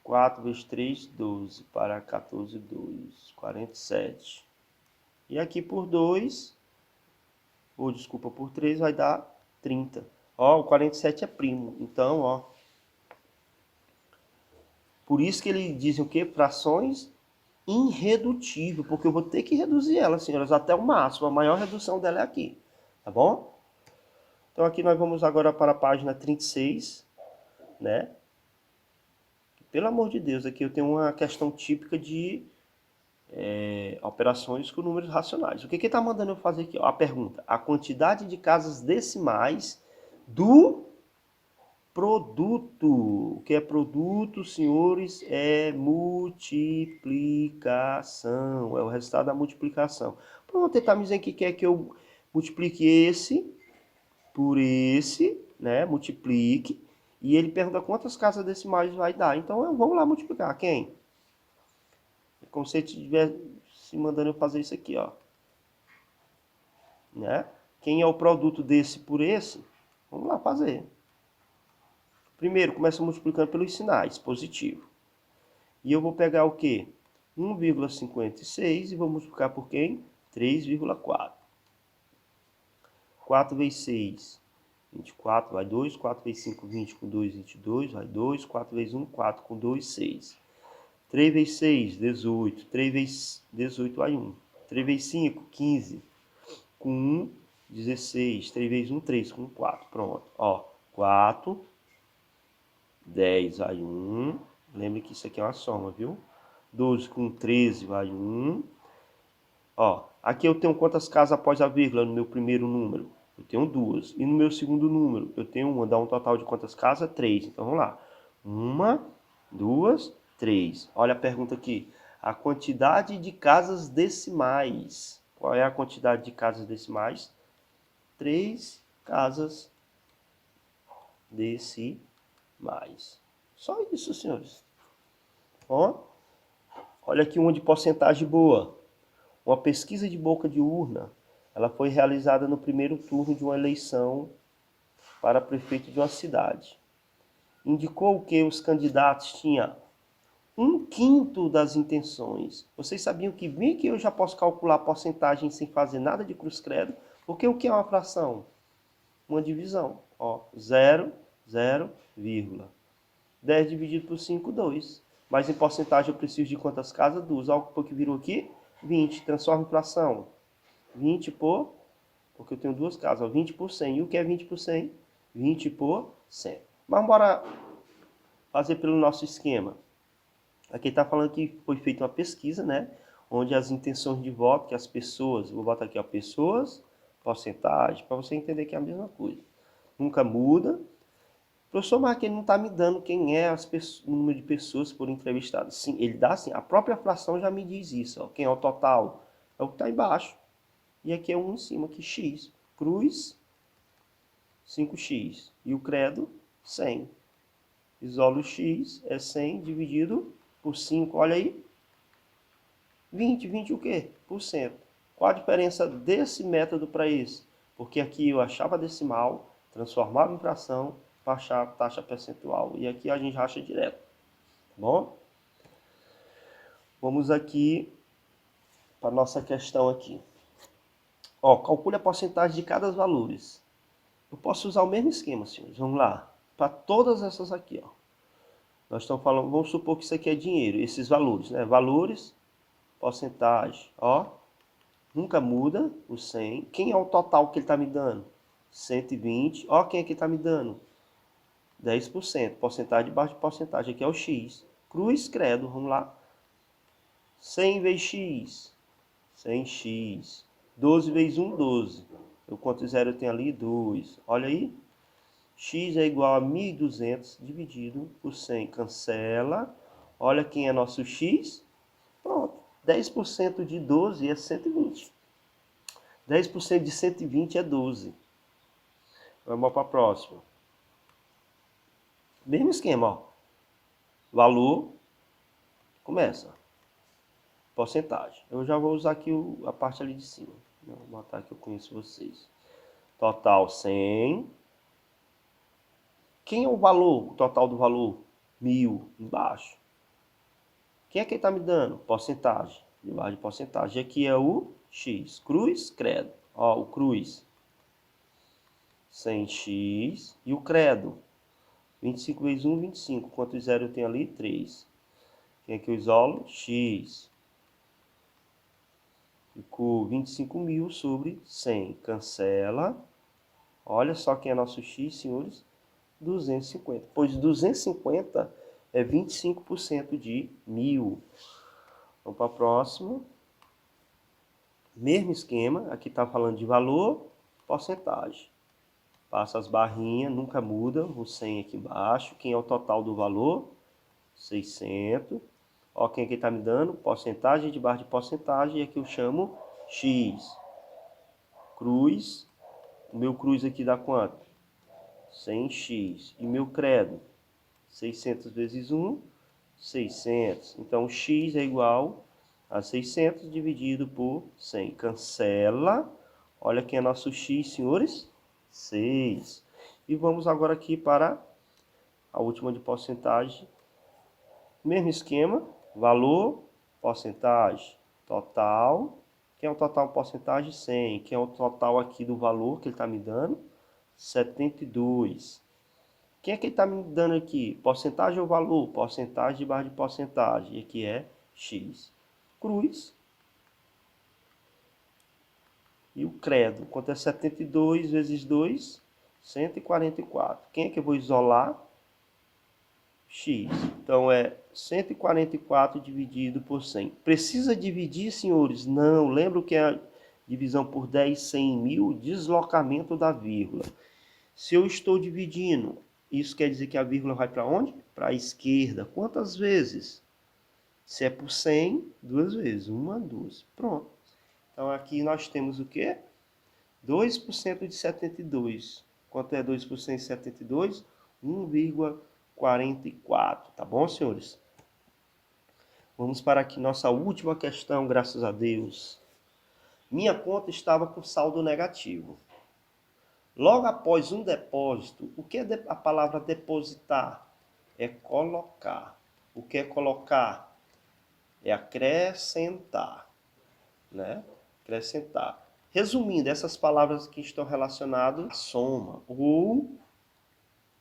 4 vezes 3, 12. Para 14, 2. 47. E aqui por 2, ou desculpa, por 3 vai dar 30. Ó, o 47 é primo. Então, ó. Por isso que eles dizem o quê? Frações irredutível, porque eu vou ter que reduzir ela, senhoras, até o máximo. A maior redução dela é aqui. Tá bom? Então aqui nós vamos agora para a página 36, né? Pelo amor de Deus, aqui eu tenho uma questão típica de operações com números racionais. O que está mandando eu fazer aqui? Ó, a pergunta. A quantidade de casas decimais do produto. O que é produto, senhores? É multiplicação. É o resultado da multiplicação. Pronto, ele está me dizendo que quer que eu multiplique esse por esse, né? Multiplique. E ele pergunta quantas casas decimais vai dar. Então, vamos lá multiplicar. Quem? É como se ele estivesse mandando eu fazer isso aqui, ó. Né? Quem é o produto desse por esse? Vamos lá fazer. Primeiro, começa multiplicando pelos sinais, positivo. E eu vou pegar o quê? 1,56 e vou multiplicar por quem? 3,4. 4 vezes 6, 24, vai 2. 4 vezes 5, 20, com 2, 22, vai 2. 4 vezes 1, 4, com 2, 6. 3 vezes 6, 18. 3 vezes 18, vai 1. 3 vezes 5, 15. Com 1, 16. 3 vezes 1, 3, com 4. Pronto. Ó, 4 10 vai 1. Lembre que isso aqui é uma soma, viu? 12 com 13 vai 1. Ó, aqui eu tenho quantas casas após a vírgula no meu primeiro número? Eu tenho 2. E no meu segundo número? Eu tenho 1. Dá um total de quantas casas? 3. Então vamos lá. 1, 2, 3. Olha a pergunta aqui. A quantidade de casas decimais. Qual é a quantidade de casas decimais? 3 casas decimais. Só isso, senhores. Ó, olha aqui uma de porcentagem boa. Uma pesquisa de boca de urna, ela foi realizada no primeiro turno de uma eleição para prefeito de uma cidade. Indicou que os candidatos tinham 1/5 das intenções. Vocês sabiam que bem que eu já posso calcular a porcentagem sem fazer nada de cruz-credo? Porque o que é uma fração? Uma divisão. Ó, 0, 0, vírgula. 10 dividido por 5, 2. Mas em porcentagem eu preciso de quantas casas? 2. Olha o que virou aqui? 20. Transforma em fração. 20 por... Porque eu tenho duas casas. Ó, 20 por 100. E o que é 20 por 100? 20 por 100. Mas bora fazer pelo nosso esquema. Aqui está falando que foi feita uma pesquisa, né? Onde as intenções de voto, que as pessoas... Vou botar aqui, ó. Pessoas, porcentagem, para você entender que é a mesma coisa. Nunca muda. Professor, mas ele não está me dando quem é o número de pessoas por entrevistado. Sim, ele dá assim. A própria fração já me diz isso. Ó. Quem é o total? É o que está embaixo. E aqui é 1 em cima, que x. Cruz, 5x. E o credo, 100. Isolo x é 100 dividido por 5. Olha aí. 20. 20 o quê? Por cento. Qual a diferença desse método para esse? Porque aqui eu achava decimal, transformava em fração, para achar a taxa percentual. E aqui a gente acha direto. Tá bom? Vamos aqui para a nossa questão aqui. Ó, calcule a porcentagem de cada valores. Eu posso usar o mesmo esquema, senhores. Vamos lá. Para todas essas aqui, ó. Nós estamos falando, vamos supor que isso aqui é dinheiro, esses valores, né? Valores, porcentagem, ó. Nunca muda o 100. Quem é o total que ele está me dando? 120. Ó, quem é que está me dando? 10%. Porcentagem debaixo de porcentagem. Aqui é o X. Cruz, credo. Vamos lá. 100 vezes X. 100x. 12 vezes 1, 12. Eu quanto zero eu tenho ali? 2. Olha aí. X é igual a 1.200 dividido por 100. Cancela. Olha quem é nosso X. Pronto. 10% de 12 é 120. 10% de 120 é 12. Vamos para a próxima. Mesmo esquema, ó. Valor. Começa. Porcentagem. Eu já vou usar aqui a parte ali de cima. Vou botar que eu conheço vocês. Total 100. Quem é o valor, o total do valor? 1.000, embaixo. Quem é que está me dando? Porcentagem. Debaixo de porcentagem. Aqui é o X. Cruz, credo. Ó, o cruz. 100x. E o credo. 25 vezes 1, 25. Quantos zero eu tenho ali? 3. Quem é que eu isolo? X. Ficou 25.000 sobre 100. Cancela. Olha só quem é nosso X, senhores. 250. Pois 250 é 25% de 1.000. Vamos para a próxima. Mesmo esquema. Aqui está falando de valor, porcentagem. Passa as barrinhas, nunca muda. O 100 aqui embaixo. Quem é o total do valor? 600. Ó, quem aqui está me dando? Porcentagem debaixo de porcentagem. E aqui eu chamo X. Cruz. O meu cruz aqui dá quanto? 100x. E meu credo? 600 vezes 1, 600. Então, x é igual a 600 dividido por 100. Cancela. Olha quem é nosso x, senhores. 6. E vamos agora aqui para a última de porcentagem. Mesmo esquema. Valor, porcentagem, total. Quem é o total porcentagem? 100. Quem é o total aqui do valor que ele está me dando? 72. Quem é que ele está me dando aqui? Porcentagem ou valor? Porcentagem debaixo de porcentagem. E aqui é X. Cruz. E o credo. Quanto é 72 vezes 2? 144. Quem é que eu vou isolar? x. Então, é 144 dividido por 100. Precisa dividir, senhores? Não. Lembra o que é a divisão por 10, 100, 1000? Deslocamento da vírgula. Se eu estou dividindo, isso quer dizer que a vírgula vai para onde? Para a esquerda. Quantas vezes? Se é por 100, 2 vezes. 1, 2. Pronto. Então, aqui nós temos o quê? 2% de 72. Quanto é 2% de 72? 1,44. Tá bom, senhores? Vamos para aqui nossa última questão, graças a Deus. Minha conta estava com saldo negativo. Logo após um depósito, o que é a palavra depositar? É colocar. O que é colocar? É acrescentar, né? Acrescentar. Resumindo, essas palavras que estão relacionadas à soma ou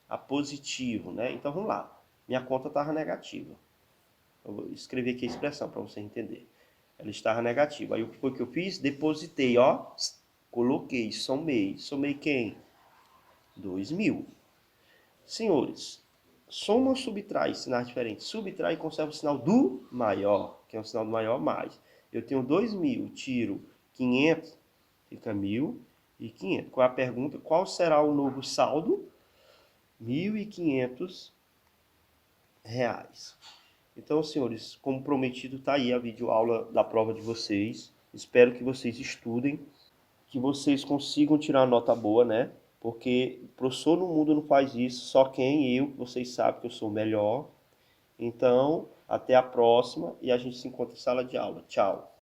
a positivo, né? Então vamos lá. Minha conta estava negativa. Eu vou escrever aqui a expressão para você entender. Ela estava negativa. Aí o que foi que eu fiz? Depositei, ó. Coloquei, somei. Somei quem? 2.000. Senhores, soma ou subtrai sinais diferentes? Subtrai e conserva o sinal do maior, que é o sinal do maior mais. Eu tenho 2.000, tiro 500, fica 1.500. Qual é a pergunta? Qual será o novo saldo? 1.500 reais. Então, senhores, como prometido, está aí a videoaula da prova de vocês. Espero que vocês estudem, que vocês consigam tirar uma nota boa, né? Porque o professor no mundo não faz isso, só quem? Eu, que vocês sabem que eu sou o melhor. Então, até a próxima e a gente se encontra em sala de aula. Tchau!